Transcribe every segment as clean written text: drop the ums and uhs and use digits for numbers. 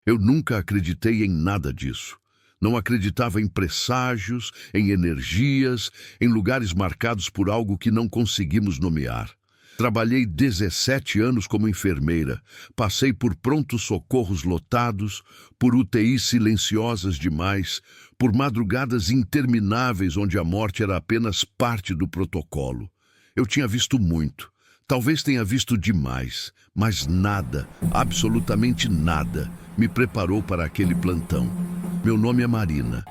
Eu nunca acreditei em nada disso. Não acreditava em presságios, em energias, em lugares marcados por algo que não conseguimos nomear. Trabalhei 17 anos como enfermeira, passei por prontos-socorros lotados, por UTIs silenciosas demais, por madrugadas intermináveis onde a morte era apenas parte do protocolo. Eu tinha visto muito, talvez tenha visto demais, mas nada, absolutamente nada, me preparou para aquele plantão. Meu nome é Marina.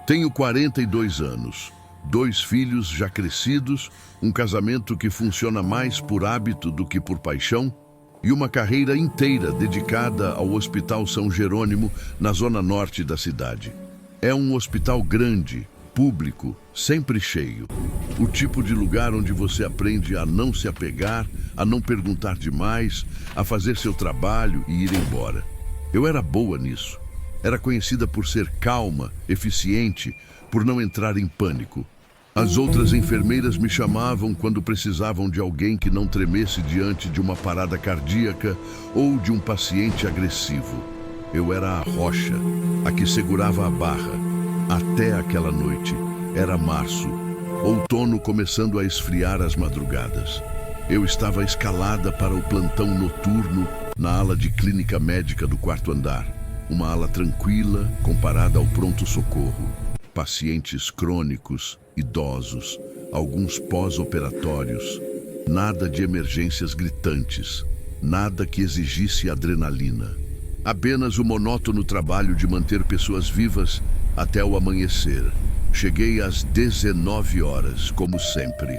Tenho 42 anos. 2 filhos já crescidos, um casamento que funciona mais por hábito do que por paixão e uma carreira inteira dedicada ao Hospital São Jerônimo, na zona norte da cidade. É um hospital grande, público, sempre cheio. O tipo de lugar onde você aprende a não se apegar, a não perguntar demais, a fazer seu trabalho e ir embora. Eu era boa nisso. Era conhecida por ser calma, eficiente, por não entrar em pânico. As outras enfermeiras me chamavam quando precisavam de alguém que não tremesse diante de uma parada cardíaca ou de um paciente agressivo. Eu era a rocha, a que segurava a barra. Até aquela noite. Era março. Outono começando a esfriar as madrugadas. Eu estava escalada para o plantão noturno na ala de clínica médica do 4º andar. Uma ala tranquila comparada ao pronto-socorro. Pacientes crônicos, idosos, alguns pós-operatórios. Nada de emergências gritantes. Nada que exigisse adrenalina. Apenas o monótono trabalho de manter pessoas vivas até o amanhecer. Cheguei às 19 horas, como sempre.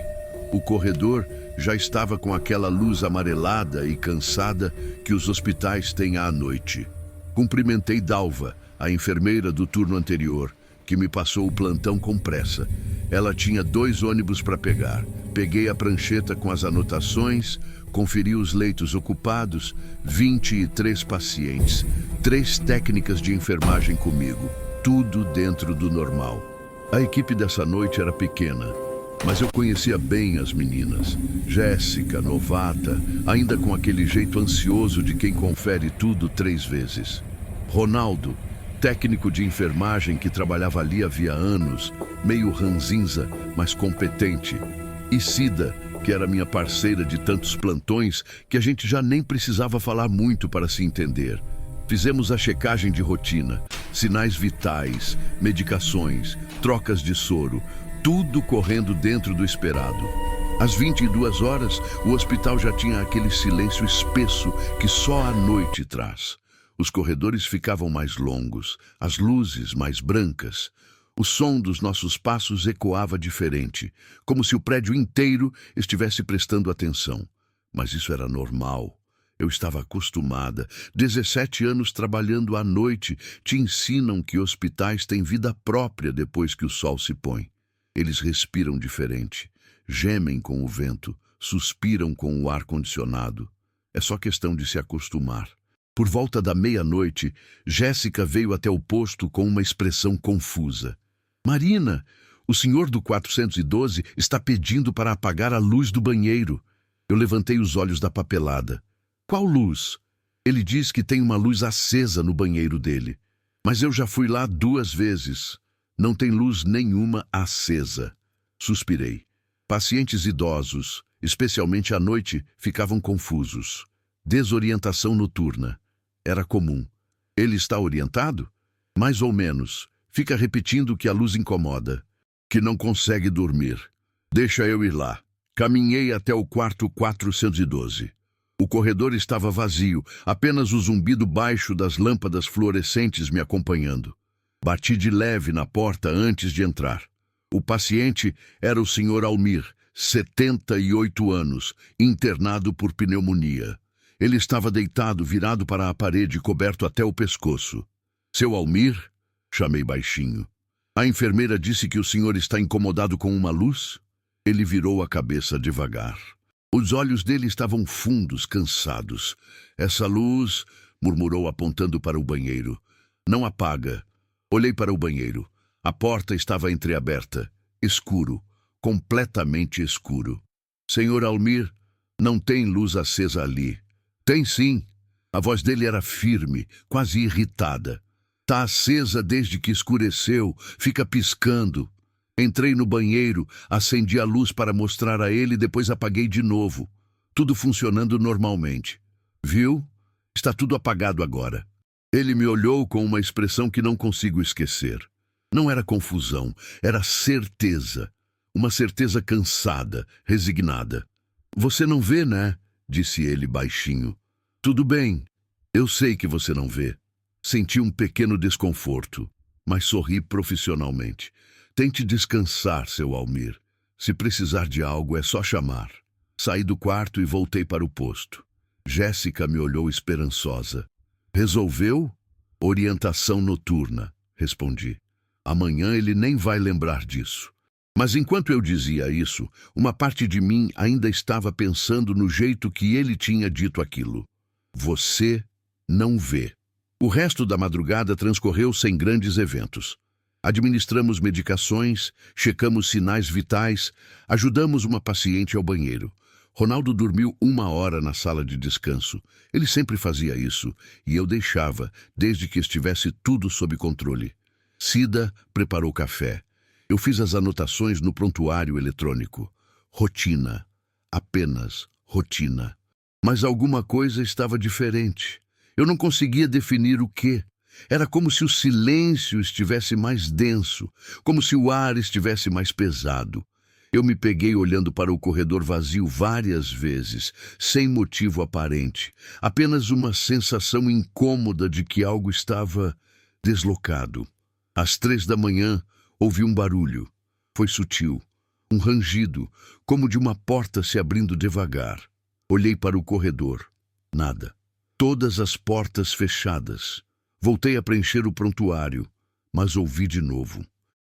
O corredor já estava com aquela luz amarelada e cansada que os hospitais têm à noite. Cumprimentei Dalva, a enfermeira do turno anterior, que me passou o plantão com pressa. Ela tinha 2 ônibus para pegar. Peguei a prancheta com as anotações, conferi os leitos ocupados, 23 pacientes, 3 técnicas de enfermagem comigo, tudo dentro do normal. A equipe dessa noite era pequena, mas eu conhecia bem as meninas. Jéssica, novata, ainda com aquele jeito ansioso de quem confere tudo 3 vezes. Ronaldo, técnico de enfermagem que trabalhava ali havia anos, meio ranzinza, mas competente. E Cida, que era minha parceira de tantos plantões que a gente já nem precisava falar muito para se entender. Fizemos a checagem de rotina, sinais vitais, medicações, trocas de soro, tudo correndo dentro do esperado. Às 22 horas, o hospital já tinha aquele silêncio espesso que só a noite traz. Os corredores ficavam mais longos, as luzes mais brancas. O som dos nossos passos ecoava diferente, como se o prédio inteiro estivesse prestando atenção. Mas isso era normal. Eu estava acostumada. 17 anos trabalhando à noite te ensinam que hospitais têm vida própria depois que o sol se põe. Eles respiram diferente, gemem com o vento, suspiram com o ar-condicionado. É só questão de se acostumar. Por volta da meia-noite, Jéssica veio até o posto com uma expressão confusa. Marina, o senhor do 412 está pedindo para apagar a luz do banheiro. Eu levantei os olhos da papelada. Qual luz? Ele diz que tem uma luz acesa no banheiro dele. Mas eu já fui lá 2 vezes. Não tem luz nenhuma acesa. Suspirei. Pacientes idosos, especialmente à noite, ficavam confusos. Desorientação noturna. Era comum. Ele está orientado? Mais ou menos. Fica repetindo que a luz incomoda, que não consegue dormir. Deixa eu ir lá. Caminhei até o quarto 412. O corredor estava vazio, apenas o zumbido baixo das lâmpadas fluorescentes me acompanhando. Bati de leve na porta antes de entrar. O paciente era o Sr. Almir, 78 anos, internado por pneumonia. Ele estava deitado, virado para a parede, coberto até o pescoço. Seu Almir? Chamei baixinho. A enfermeira disse que o senhor está incomodado com uma luz? Ele virou a cabeça devagar. Os olhos dele estavam fundos, cansados. Essa luz, murmurou apontando para o banheiro. Não apaga. Olhei para o banheiro. A porta estava entreaberta. Escuro. Completamente escuro. Senhor Almir, não tem luz acesa ali. Tem sim. A voz dele era firme, quase irritada. Tá acesa desde que escureceu, fica piscando. Entrei no banheiro, acendi a luz para mostrar a ele e depois apaguei de novo. Tudo funcionando normalmente. Viu? Está tudo apagado agora. Ele me olhou com uma expressão que não consigo esquecer. Não era confusão, era certeza. Uma certeza cansada, resignada. Você não vê, né? Disse ele baixinho. Tudo bem, eu sei que você não vê. Senti um pequeno desconforto, mas sorri profissionalmente. Tente descansar, seu Almir. Se precisar de algo, é só chamar. Saí do quarto e voltei para o posto. Jéssica me olhou esperançosa. Resolveu? Orientação noturna, respondi. Amanhã ele nem vai lembrar disso. Mas enquanto eu dizia isso, uma parte de mim ainda estava pensando no jeito que ele tinha dito aquilo. Você não vê. O resto da madrugada transcorreu sem grandes eventos. Administramos medicações, checamos sinais vitais, ajudamos uma paciente ao banheiro. Ronaldo dormiu 1 hora na sala de descanso. Ele sempre fazia isso, e eu deixava, desde que estivesse tudo sob controle. Cida preparou café. Eu fiz as anotações no prontuário eletrônico. Rotina. Apenas rotina. Mas alguma coisa estava diferente. Eu não conseguia definir o quê. Era como se o silêncio estivesse mais denso, como se o ar estivesse mais pesado. Eu me peguei olhando para o corredor vazio várias vezes, sem motivo aparente. Apenas uma sensação incômoda de que algo estava deslocado. Às 3 da manhã, ouvi um barulho. Foi sutil. Um rangido, como de uma porta se abrindo devagar. Olhei para o corredor. Nada. Todas as portas fechadas. Voltei a preencher o prontuário, mas ouvi de novo.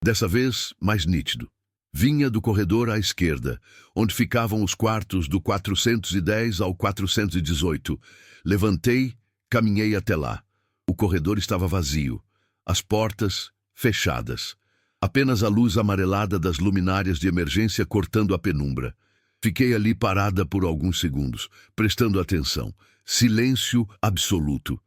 Dessa vez, mais nítido. Vinha do corredor à esquerda, onde ficavam os quartos do 410 ao 418. Levantei, caminhei até lá. O corredor estava vazio. As portas fechadas. Apenas a luz amarelada das luminárias de emergência cortando a penumbra. Fiquei ali parada por alguns segundos, prestando atenção. Silêncio absoluto.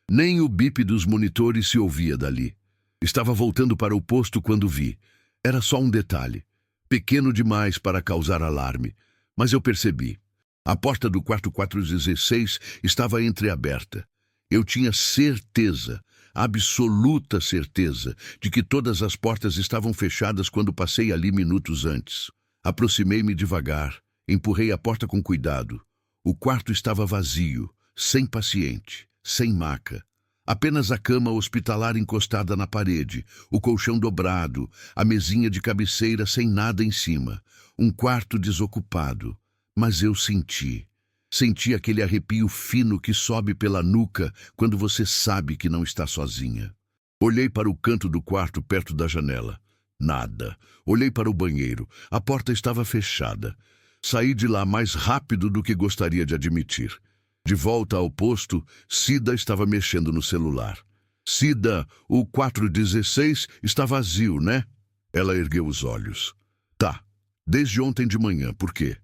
Nem o bip dos monitores se ouvia dali. Estava voltando para o posto quando vi. Era só um detalhe. Pequeno demais para causar alarme, mas eu percebi. A porta do quarto 416 estava entreaberta. Eu tinha certeza, absoluta certeza, de que todas as portas estavam fechadas quando passei ali minutos antes. Aproximei-me devagar, empurrei a porta com cuidado. O quarto estava vazio, sem paciente, sem maca. Apenas a cama hospitalar encostada na parede, o colchão dobrado, a mesinha de cabeceira sem nada em cima. Um quarto desocupado. Mas eu senti. Senti aquele arrepio fino que sobe pela nuca quando você sabe que não está sozinha. Olhei para o canto do quarto perto da janela. Nada. Olhei para o banheiro. A porta estava fechada. Saí de lá mais rápido do que gostaria de admitir. De volta ao posto, Cida estava mexendo no celular. Cida, o 416 está vazio, né? Ela ergueu os olhos. Tá. Desde ontem de manhã, por quê?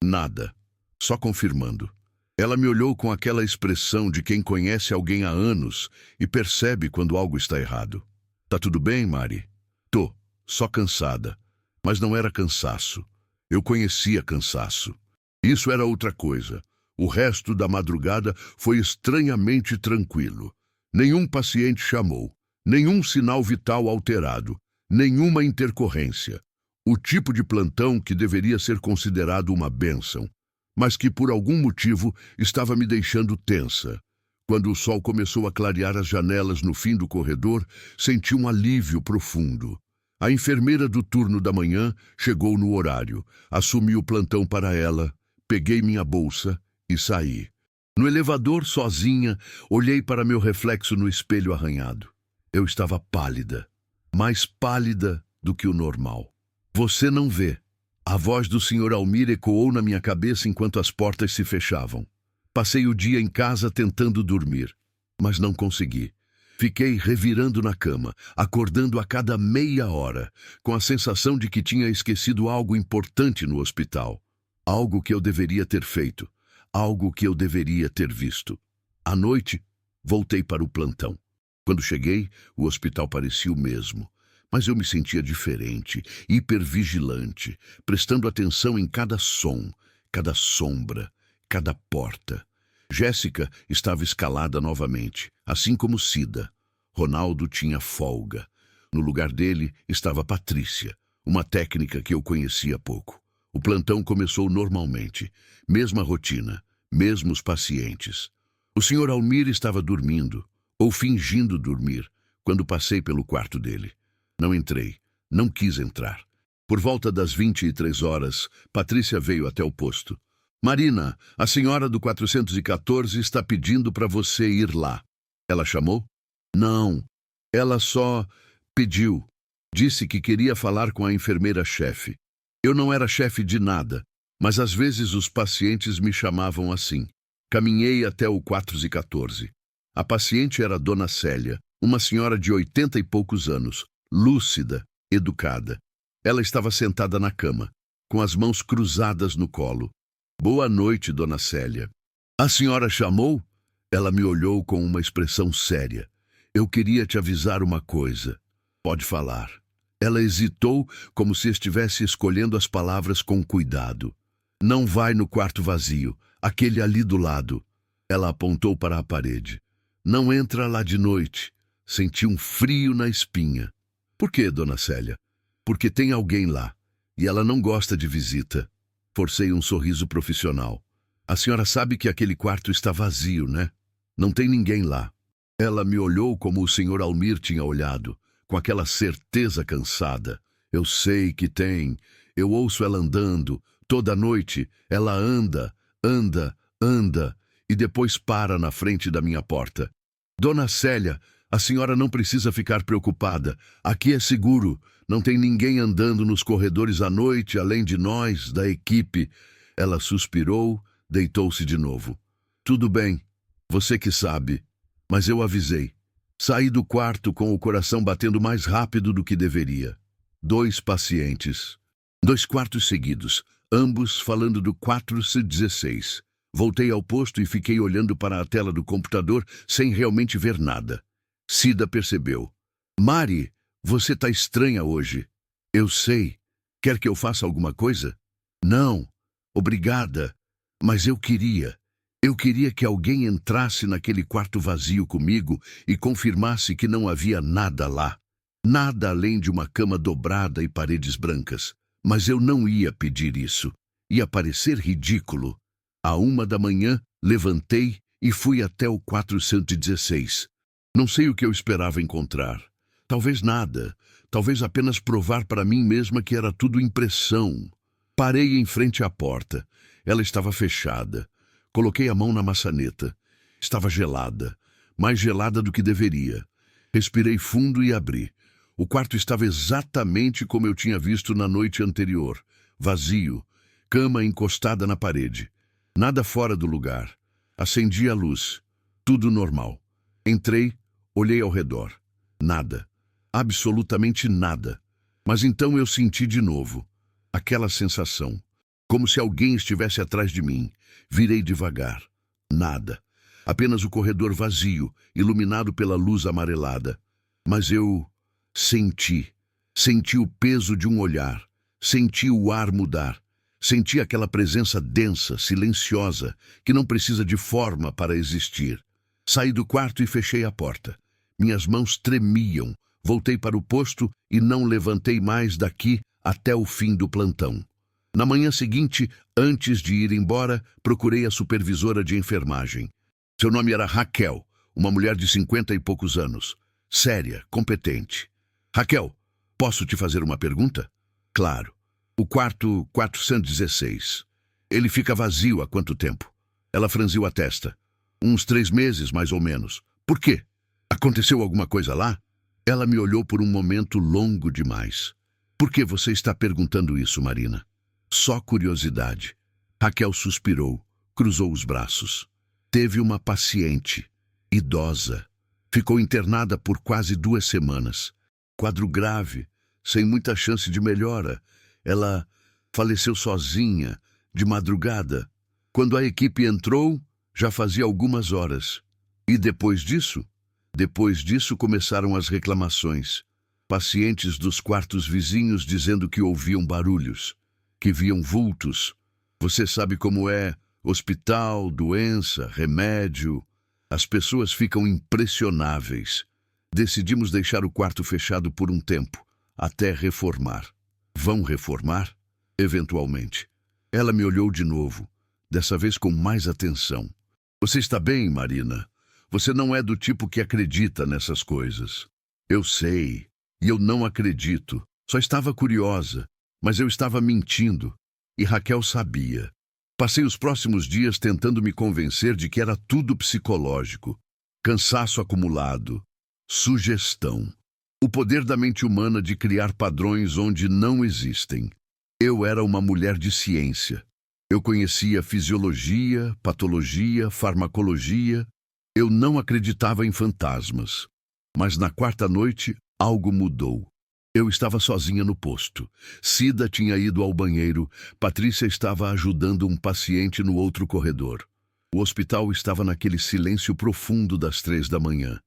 Nada. Só confirmando. Ela me olhou com aquela expressão de quem conhece alguém há anos e percebe quando algo está errado. Tá tudo bem, Mari? Tô. Só cansada. Mas não era cansaço. Eu conhecia cansaço. Isso era outra coisa. O resto da madrugada foi estranhamente tranquilo. Nenhum paciente chamou, nenhum sinal vital alterado, nenhuma intercorrência. O tipo de plantão que deveria ser considerado uma bênção, mas que por algum motivo estava me deixando tensa. Quando o sol começou a clarear as janelas no fim do corredor, senti um alívio profundo. A enfermeira do turno da manhã chegou no horário, assumi o plantão para ela, peguei minha bolsa e saí. No elevador, sozinha, olhei para meu reflexo no espelho arranhado. Eu estava pálida, mais pálida do que o normal. Você não vê. A voz do Sr. Almir ecoou na minha cabeça enquanto as portas se fechavam. Passei o dia em casa tentando dormir, mas não consegui. Fiquei revirando na cama, acordando a cada meia hora, com a sensação de que tinha esquecido algo importante no hospital. Algo que eu deveria ter feito. Algo que eu deveria ter visto. À noite, voltei para o plantão. Quando cheguei, o hospital parecia o mesmo, mas eu me sentia diferente, hipervigilante, prestando atenção em cada som, cada sombra, cada porta. Jéssica estava escalada novamente, assim como Cida. Ronaldo tinha folga. No lugar dele estava Patrícia, uma técnica que eu conhecia pouco. O plantão começou normalmente, mesma rotina, mesmos pacientes. O senhor Almir estava dormindo, ou fingindo dormir, quando passei pelo quarto dele. Não entrei, não quis entrar. Por volta das 23 horas, Patrícia veio até o posto. Marina, a senhora do 414 está pedindo para você ir lá. Ela chamou? Não, ela só pediu. Disse que queria falar com a enfermeira-chefe. Eu não era chefe de nada, mas às vezes os pacientes me chamavam assim. Caminhei até o 414. A paciente era Dona Célia, uma senhora de 80 e poucos anos, lúcida, educada. Ela estava sentada na cama, com as mãos cruzadas no colo. Boa noite, Dona Célia. A senhora chamou? Ela me olhou com uma expressão séria. Eu queria te avisar uma coisa. Pode falar. Ela hesitou, como se estivesse escolhendo as palavras com cuidado. Não vai no quarto vazio, aquele ali do lado. Ela apontou para a parede. Não entra lá de noite. Senti um frio na espinha. Por quê, Dona Célia? Porque tem alguém lá, e ela não gosta de visita. Forcei um sorriso profissional. A senhora sabe que aquele quarto está vazio, né? Não tem ninguém lá. Ela me olhou como o senhor Almir tinha olhado, com aquela certeza cansada. Eu sei que tem. Eu ouço ela andando. Toda noite ela anda, anda, e depois para na frente da minha porta. Dona Célia, a senhora não precisa ficar preocupada. Aqui é seguro. Não tem ninguém andando nos corredores à noite, além de nós, da equipe. Ela suspirou, deitou-se de novo. Tudo bem, você que sabe. Mas eu avisei. Saí do quarto com o coração batendo mais rápido do que deveria. 2 pacientes. 2 quartos seguidos, ambos falando do 416. Voltei ao posto e fiquei olhando para a tela do computador sem realmente ver nada. Cida percebeu. Mari, você tá estranha hoje. Eu sei. Quer que eu faça alguma coisa? Não. Obrigada. Mas eu queria. Eu queria que alguém entrasse naquele quarto vazio comigo e confirmasse que não havia nada lá. Nada além de uma cama dobrada e paredes brancas. Mas eu não ia pedir isso. Ia parecer ridículo. À 1 da manhã, levantei e fui até o 416. Não sei o que eu esperava encontrar. Talvez nada. Talvez apenas provar para mim mesma que era tudo impressão. Parei em frente à porta. Ela estava fechada. Coloquei a mão na maçaneta. Estava gelada. Mais gelada do que deveria. Respirei fundo e abri. O quarto estava exatamente como eu tinha visto na noite anterior. Vazio. Cama encostada na parede. Nada fora do lugar. Acendi a luz. Tudo normal. Entrei, olhei ao redor. Nada. Absolutamente nada. Mas então eu senti de novo. Aquela sensação. Como se alguém estivesse atrás de mim. Virei devagar. Nada. Apenas o corredor vazio, iluminado pela luz amarelada. Mas eu senti. Senti o peso de um olhar. Senti o ar mudar. Senti aquela presença densa, silenciosa, que não precisa de forma para existir. Saí do quarto e fechei a porta. Minhas mãos tremiam. Voltei para o posto e não levantei mais daqui até o fim do plantão. Na manhã seguinte, antes de ir embora, procurei a supervisora de enfermagem. Seu nome era Raquel, uma mulher de 50 e poucos anos. Séria, competente. Raquel, posso te fazer uma pergunta? Claro. O quarto 416. Ele fica vazio há quanto tempo? Ela franziu a testa. Uns 3 meses, mais ou menos. Por quê? Aconteceu alguma coisa lá? Ela me olhou por um momento longo demais. Por que você está perguntando isso, Marina? Só curiosidade. Raquel suspirou, cruzou os braços. Teve uma paciente, idosa. Ficou internada por quase 2 semanas. Quadro grave, sem muita chance de melhora. Ela faleceu sozinha, de madrugada. Quando a equipe entrou, já fazia algumas horas. E depois disso? Depois disso começaram as reclamações. Pacientes dos quartos vizinhos dizendo que ouviam barulhos, que viam vultos. Você sabe como é: hospital, doença, remédio. As pessoas ficam impressionáveis. Decidimos deixar o quarto fechado por um tempo, até reformar. Vão reformar? Eventualmente. Ela me olhou de novo, dessa vez com mais atenção. Você está bem, Marina? Você não é do tipo que acredita nessas coisas. Eu sei, e eu não acredito. Só estava curiosa, mas eu estava mentindo. E Raquel sabia. Passei os próximos dias tentando me convencer de que era tudo psicológico. Cansaço acumulado. Sugestão. O poder da mente humana de criar padrões onde não existem. Eu era uma mulher de ciência. Eu conhecia fisiologia, patologia, farmacologia. Eu não acreditava em fantasmas. Mas na quarta noite, algo mudou. Eu estava sozinha no posto. Cida tinha ido ao banheiro. Patrícia estava ajudando um paciente no outro corredor. O hospital estava naquele silêncio profundo das 3 da manhã.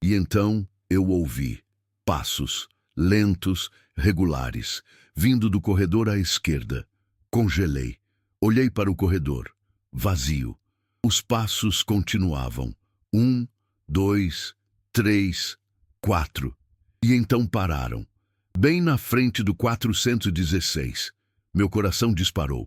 E então eu ouvi passos, lentos, regulares, vindo do corredor à esquerda. Congelei. Olhei para o corredor. Vazio. Os passos continuavam. 1, 2, 3, 4. E então pararam. Bem na frente do 416. Meu coração disparou.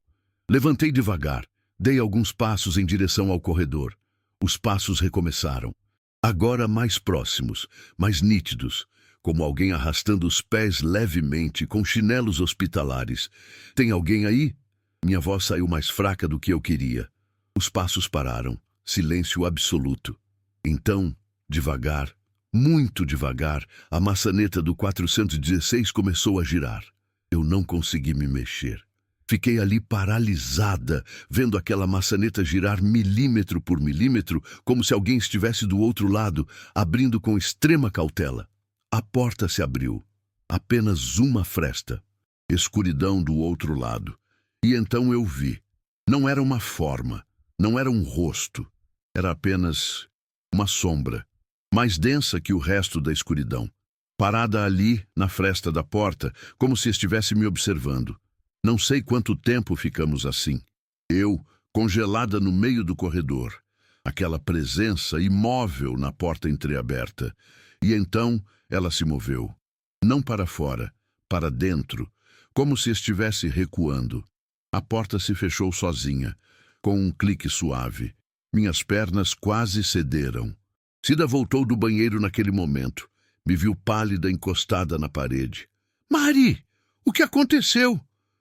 Levantei devagar. Dei alguns passos em direção ao corredor. Os passos recomeçaram. Agora mais próximos, mais nítidos, como alguém arrastando os pés levemente com chinelos hospitalares. Tem alguém aí? Minha voz saiu mais fraca do que eu queria. Os passos pararam. Silêncio absoluto. Então, devagar, muito devagar, a maçaneta do 416 começou a girar. Eu não consegui me mexer. Fiquei ali paralisada, vendo aquela maçaneta girar milímetro por milímetro, como se alguém estivesse do outro lado, abrindo com extrema cautela. A porta se abriu. Apenas uma fresta. Escuridão do outro lado. E então eu vi. Não era uma forma, não era um rosto. Era apenas uma sombra, mais densa que o resto da escuridão. Parada ali, na fresta da porta, como se estivesse me observando. Não sei quanto tempo ficamos assim. Eu, congelada no meio do corredor. Aquela presença imóvel na porta entreaberta. E então ela se moveu. Não para fora, para dentro, como se estivesse recuando. A porta se fechou sozinha, com um clique suave. Minhas pernas quase cederam. Cida voltou do banheiro naquele momento. Me viu pálida encostada na parede. Mari, o que aconteceu?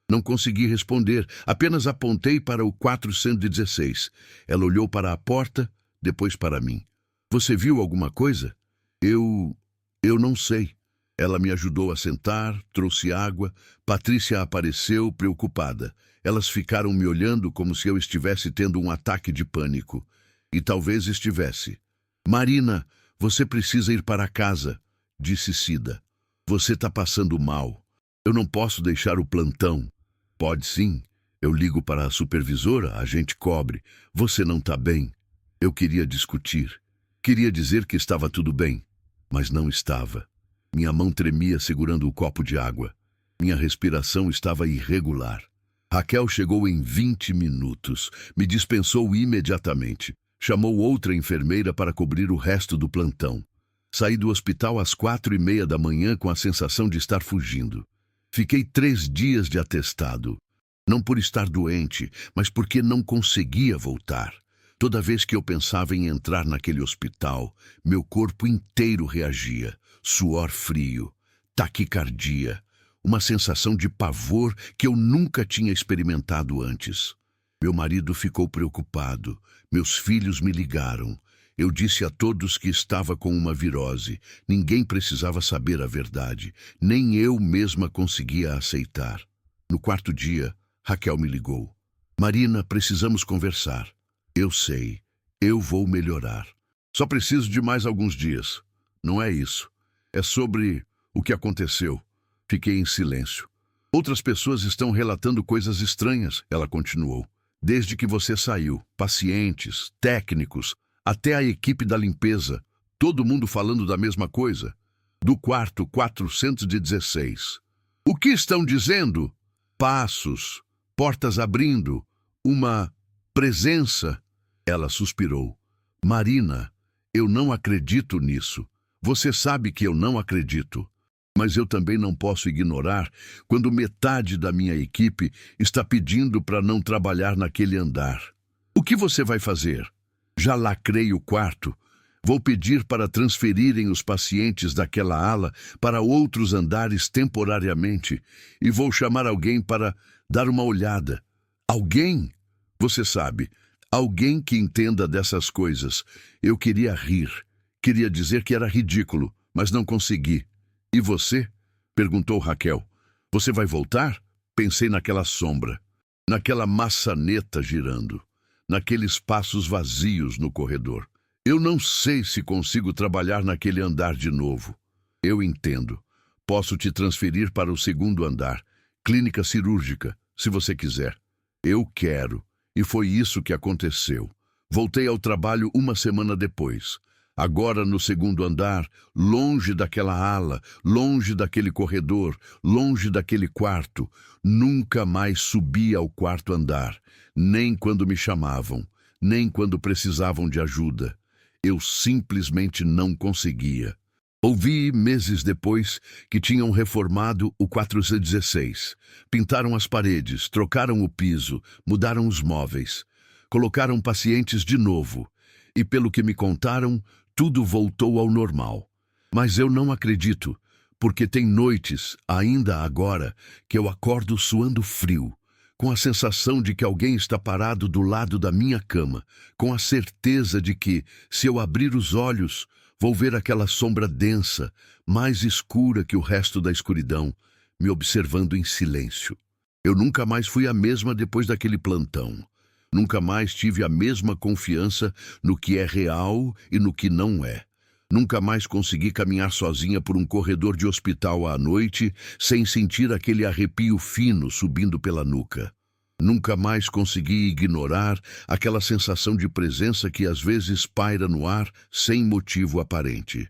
Não consegui responder, apenas apontei para o 416. Ela olhou para a porta, depois para mim. Você viu alguma coisa? Eu não sei. Ela me ajudou a sentar, trouxe água. Patrícia apareceu, preocupada. Elas ficaram me olhando como se eu estivesse tendo um ataque de pânico. E talvez estivesse. Marina, você precisa ir para casa, disse Cida. Você está passando mal. Eu não posso deixar o plantão. Pode sim. Eu ligo para a supervisora, a gente cobre. Você não está bem. Eu queria discutir. Queria dizer que estava tudo bem, mas não estava. Minha mão tremia segurando o copo de água. Minha respiração estava irregular. Raquel chegou em 20 minutos. Me dispensou imediatamente. Chamou outra enfermeira para cobrir o resto do plantão. Saí do hospital às 4:30 da manhã com a sensação de estar fugindo. Fiquei 3 dias de atestado. Não por estar doente, mas porque não conseguia voltar. Toda vez que eu pensava em entrar naquele hospital, meu corpo inteiro reagia. Suor frio, taquicardia, uma sensação de pavor que eu nunca tinha experimentado antes. Meu marido ficou preocupado. Meus filhos me ligaram. Eu disse a todos que estava com uma virose. Ninguém precisava saber a verdade. Nem eu mesma conseguia aceitar. No 4º dia, Raquel me ligou. Marina, precisamos conversar. Eu sei. Eu vou melhorar. Só preciso de mais alguns dias. Não é isso. É sobre o que aconteceu. Fiquei em silêncio. Outras pessoas estão relatando coisas estranhas, ela continuou. Desde que você saiu, pacientes, técnicos, até a equipe da limpeza, todo mundo falando da mesma coisa. Do quarto 416. O que estão dizendo? Passos, portas abrindo, uma presença. Ela suspirou. Marina, eu não acredito nisso. Você sabe que eu não acredito. Mas eu também não posso ignorar quando metade da minha equipe está pedindo para não trabalhar naquele andar. O que você vai fazer? Já lacrei o quarto. Vou pedir para transferirem os pacientes daquela ala para outros andares temporariamente e vou chamar alguém para dar uma olhada. Alguém? Você sabe, alguém que entenda dessas coisas. Eu queria rir. Queria dizer que era ridículo, mas não consegui. E você? Perguntou Raquel. Você vai voltar? Pensei naquela sombra, naquela maçaneta girando, naqueles passos vazios no corredor. Eu não sei se consigo trabalhar naquele andar de novo. Eu entendo. Posso te transferir para o segundo andar, clínica cirúrgica, se você quiser. Eu quero. E foi isso que aconteceu. Voltei ao trabalho uma semana depois. Agora no segundo andar, longe daquela ala, longe daquele corredor, longe daquele quarto. Nunca mais subi ao quarto andar, nem quando me chamavam, nem quando precisavam de ajuda. Eu simplesmente não conseguia. Ouvi meses depois que tinham reformado o 416. Pintaram as paredes, trocaram o piso, mudaram os móveis, colocaram pacientes de novo. E pelo que me contaram, tudo voltou ao normal. Mas eu não acredito, porque tem noites, ainda agora, que eu acordo suando frio, com a sensação de que alguém está parado do lado da minha cama, com a certeza de que, se eu abrir os olhos, vou ver aquela sombra densa, mais escura que o resto da escuridão, me observando em silêncio. Eu nunca mais fui a mesma depois daquele plantão. Nunca mais tive a mesma confiança no que é real e no que não é. Nunca mais consegui caminhar sozinha por um corredor de hospital à noite sem sentir aquele arrepio fino subindo pela nuca. Nunca mais consegui ignorar aquela sensação de presença que às vezes paira no ar sem motivo aparente.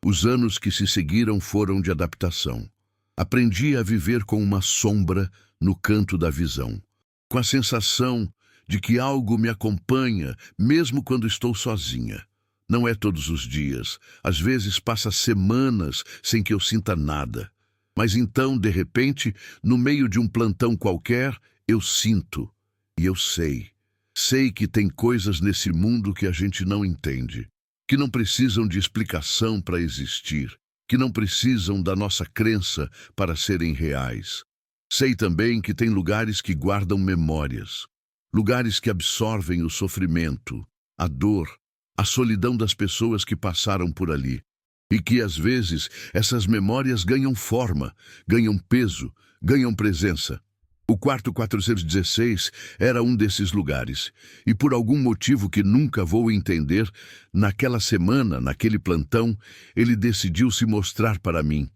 Os anos que se seguiram foram de adaptação. Aprendi a viver com uma sombra no canto da visão, com a sensação de que algo me acompanha mesmo quando estou sozinha. Não é todos os dias, às vezes passa semanas sem que eu sinta nada. Mas então, de repente, no meio de um plantão qualquer, eu sinto, e eu sei. Sei que tem coisas nesse mundo que a gente não entende, que não precisam de explicação para existir, que não precisam da nossa crença para serem reais. Sei também que tem lugares que guardam memórias, lugares que absorvem o sofrimento, a dor, a solidão das pessoas que passaram por ali, e que às vezes essas memórias ganham forma, ganham peso, ganham presença. O quarto 416 era um desses lugares, e por algum motivo que nunca vou entender, naquela semana, naquele plantão, ele decidiu se mostrar para mim.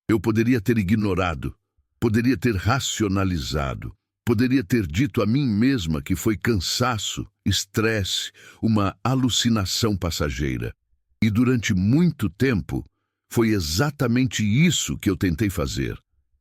Eu poderia ter ignorado, poderia ter racionalizado, poderia ter dito a mim mesma que foi cansaço, estresse, uma alucinação passageira. E durante muito tempo, foi exatamente isso que eu tentei fazer.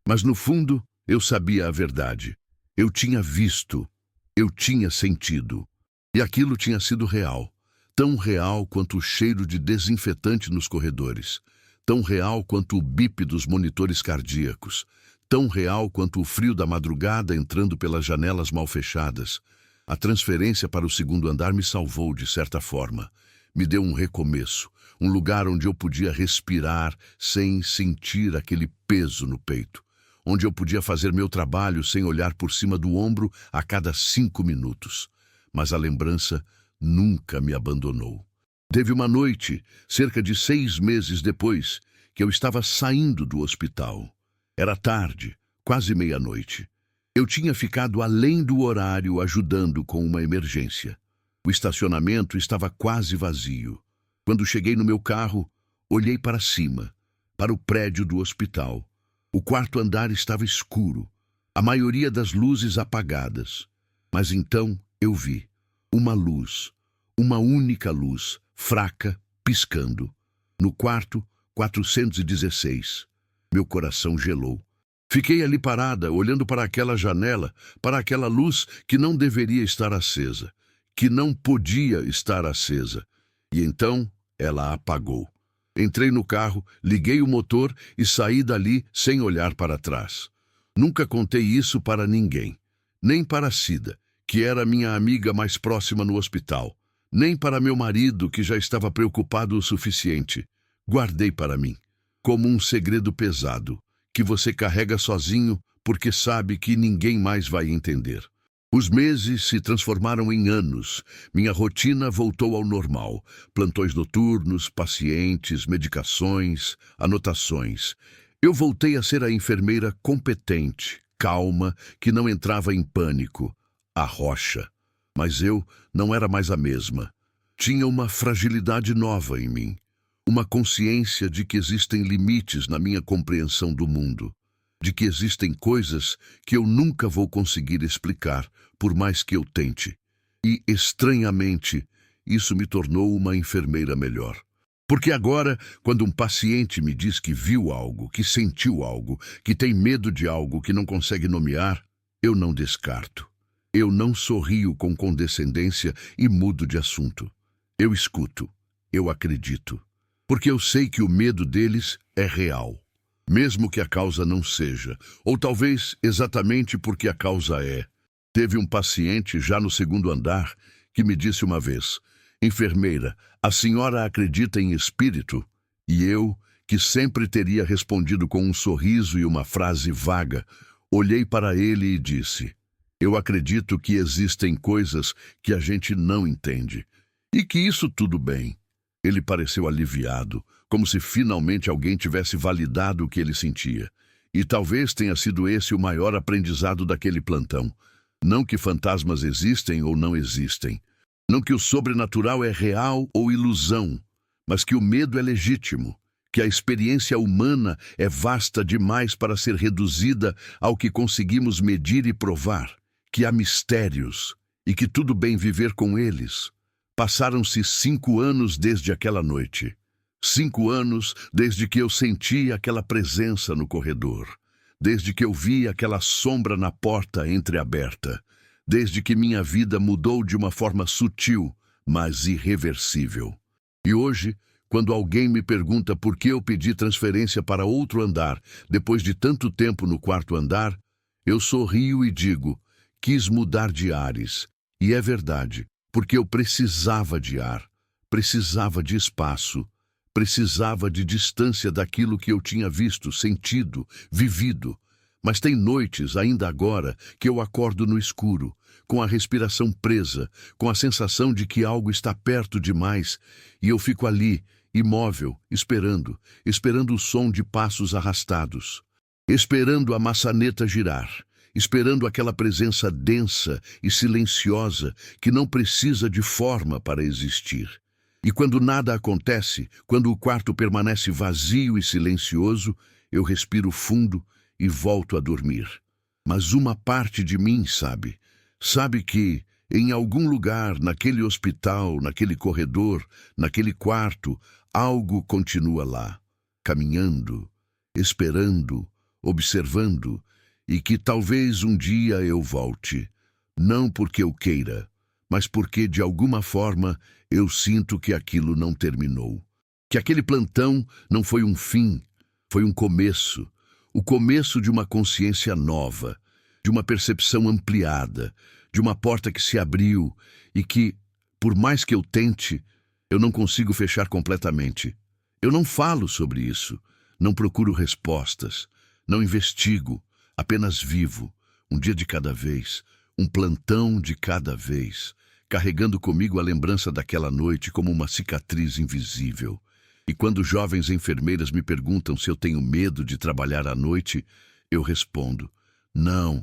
Mas no fundo, eu sabia a verdade. Eu tinha visto, eu tinha sentido. E aquilo tinha sido real. Tão real quanto o cheiro de desinfetante nos corredores. Tão real quanto o bip dos monitores cardíacos. Tão real quanto o frio da madrugada entrando pelas janelas mal fechadas. A transferência para o segundo andar me salvou de certa forma. Me deu um recomeço, um lugar onde eu podia respirar sem sentir aquele peso no peito. Onde eu podia fazer meu trabalho sem olhar por cima do ombro a cada 5 minutos. Mas a lembrança nunca me abandonou. Teve uma noite, cerca de 6 meses depois, que eu estava saindo do hospital. Era tarde, quase meia-noite. Eu tinha ficado além do horário ajudando com uma emergência. O estacionamento estava quase vazio. Quando cheguei no meu carro, olhei para cima, para o prédio do hospital. O quarto andar estava escuro, a maioria das luzes apagadas. Mas então eu vi uma luz, Uma única luz, fraca, piscando. No quarto, 416. Meu coração gelou. Fiquei ali parada, olhando para aquela janela, para aquela luz que não deveria estar acesa, que não podia estar acesa. E então ela apagou. Entrei no carro, liguei o motor e saí dali sem olhar para trás. Nunca contei isso para ninguém, nem para Cida, que era minha amiga mais próxima no hospital, nem para meu marido, que já estava preocupado o suficiente. Guardei para mim, como um segredo pesado, que você carrega sozinho porque sabe que ninguém mais vai entender. Os meses se transformaram em anos. Minha rotina voltou ao normal. Plantões noturnos, pacientes, medicações, anotações. Eu voltei a ser a enfermeira competente, calma, que não entrava em pânico. A rocha. Mas eu não era mais a mesma. Tinha uma fragilidade nova em mim. Uma consciência de que existem limites na minha compreensão do mundo. De que existem coisas que eu nunca vou conseguir explicar, por mais que eu tente. E, estranhamente, isso me tornou uma enfermeira melhor. Porque agora, quando um paciente me diz que viu algo, que sentiu algo, que tem medo de algo que não consegue nomear, eu não descarto. Eu não sorrio com condescendência e mudo de assunto. Eu escuto. Eu acredito. Porque eu sei que o medo deles é real. Mesmo que a causa não seja, ou talvez exatamente porque a causa é. Teve um paciente já no 2º andar que me disse uma vez: enfermeira, a senhora acredita em espírito? E eu, que sempre teria respondido com um sorriso e uma frase vaga, olhei para ele e disse: eu acredito que existem coisas que a gente não entende. E que isso tudo bem. Ele pareceu aliviado, como se finalmente alguém tivesse validado o que ele sentia. E talvez tenha sido esse o maior aprendizado daquele plantão. Não que fantasmas existem ou não existem. Não que o sobrenatural é real ou ilusão, mas que o medo é legítimo, que a experiência humana é vasta demais para ser reduzida ao que conseguimos medir e provar, que há mistérios e que tudo bem viver com eles. Passaram-se 5 anos desde aquela noite. 5 anos desde que eu senti aquela presença no corredor. Desde que eu vi aquela sombra na porta entreaberta. Desde que minha vida mudou de uma forma sutil, mas irreversível. E hoje, quando alguém me pergunta por que eu pedi transferência para outro andar, depois de tanto tempo no 4º andar, eu sorrio e digo: quis mudar de ares. E é verdade. Porque eu precisava de ar, precisava de espaço, precisava de distância daquilo que eu tinha visto, sentido, vivido. Mas tem noites, ainda agora, que eu acordo no escuro, com a respiração presa, com a sensação de que algo está perto demais, e eu fico ali, imóvel, esperando o som de passos arrastados, esperando a maçaneta girar. Esperando aquela presença densa e silenciosa que não precisa de forma para existir. E quando nada acontece, quando o quarto permanece vazio e silencioso, eu respiro fundo e volto a dormir. Mas uma parte de mim sabe que, em algum lugar, naquele hospital, naquele corredor, naquele quarto, algo continua lá, caminhando, esperando, observando, e que talvez um dia eu volte, não porque eu queira, mas porque, de alguma forma, eu sinto que aquilo não terminou. Que aquele plantão não foi um fim, foi um começo. O começo de uma consciência nova, de uma percepção ampliada, de uma porta que se abriu e que, por mais que eu tente, eu não consigo fechar completamente. Eu não falo sobre isso, não procuro respostas, não investigo. Apenas vivo, um dia de cada vez, um plantão de cada vez, carregando comigo a lembrança daquela noite como uma cicatriz invisível. E quando jovens enfermeiras me perguntam se eu tenho medo de trabalhar à noite, eu respondo: não,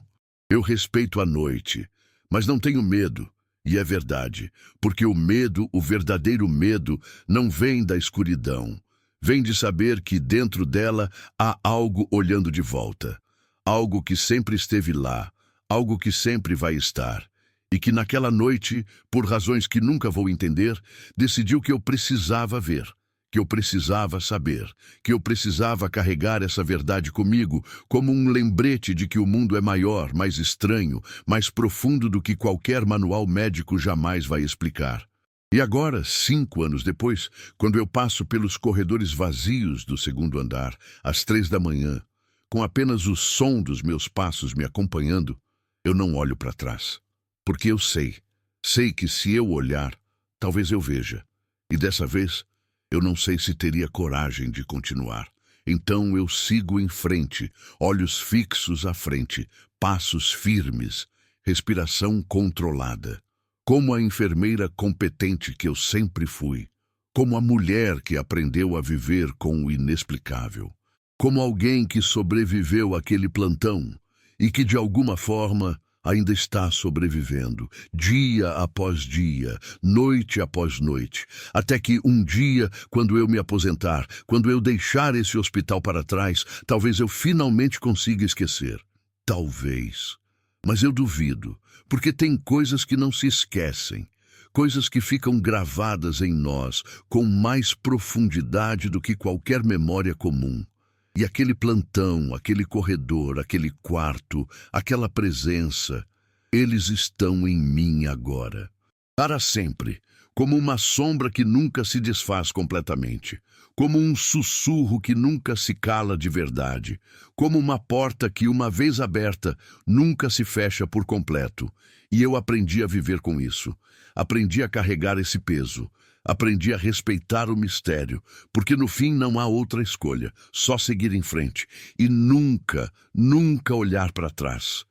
eu respeito a noite, mas não tenho medo. E é verdade, porque o medo, o verdadeiro medo, não vem da escuridão. Vem de saber que dentro dela há algo olhando de volta. Algo que sempre esteve lá, algo que sempre vai estar, e que naquela noite, por razões que nunca vou entender, decidiu que eu precisava ver, que eu precisava saber, que eu precisava carregar essa verdade comigo como um lembrete de que o mundo é maior, mais estranho, mais profundo do que qualquer manual médico jamais vai explicar. E agora, 5 anos depois, quando eu passo pelos corredores vazios do segundo andar, às 3 da manhã, com apenas o som dos meus passos me acompanhando, eu não olho para trás. Porque eu sei que se eu olhar, talvez eu veja. E dessa vez, eu não sei se teria coragem de continuar. Então eu sigo em frente, olhos fixos à frente, passos firmes, respiração controlada. Como a enfermeira competente que eu sempre fui. Como a mulher que aprendeu a viver com o inexplicável. Como alguém que sobreviveu àquele plantão e que, de alguma forma, ainda está sobrevivendo, dia após dia, noite após noite, até que um dia, quando eu me aposentar, quando eu deixar esse hospital para trás, talvez eu finalmente consiga esquecer. Talvez. Mas eu duvido, porque tem coisas que não se esquecem, coisas que ficam gravadas em nós com mais profundidade do que qualquer memória comum. E aquele plantão, aquele corredor, aquele quarto, aquela presença, eles estão em mim agora. Para sempre, como uma sombra que nunca se desfaz completamente, como um sussurro que nunca se cala de verdade, como uma porta que, uma vez aberta, nunca se fecha por completo. E eu aprendi a viver com isso, aprendi a carregar esse peso. Aprendi a respeitar o mistério, porque no fim não há outra escolha, só seguir em frente e nunca, nunca olhar para trás.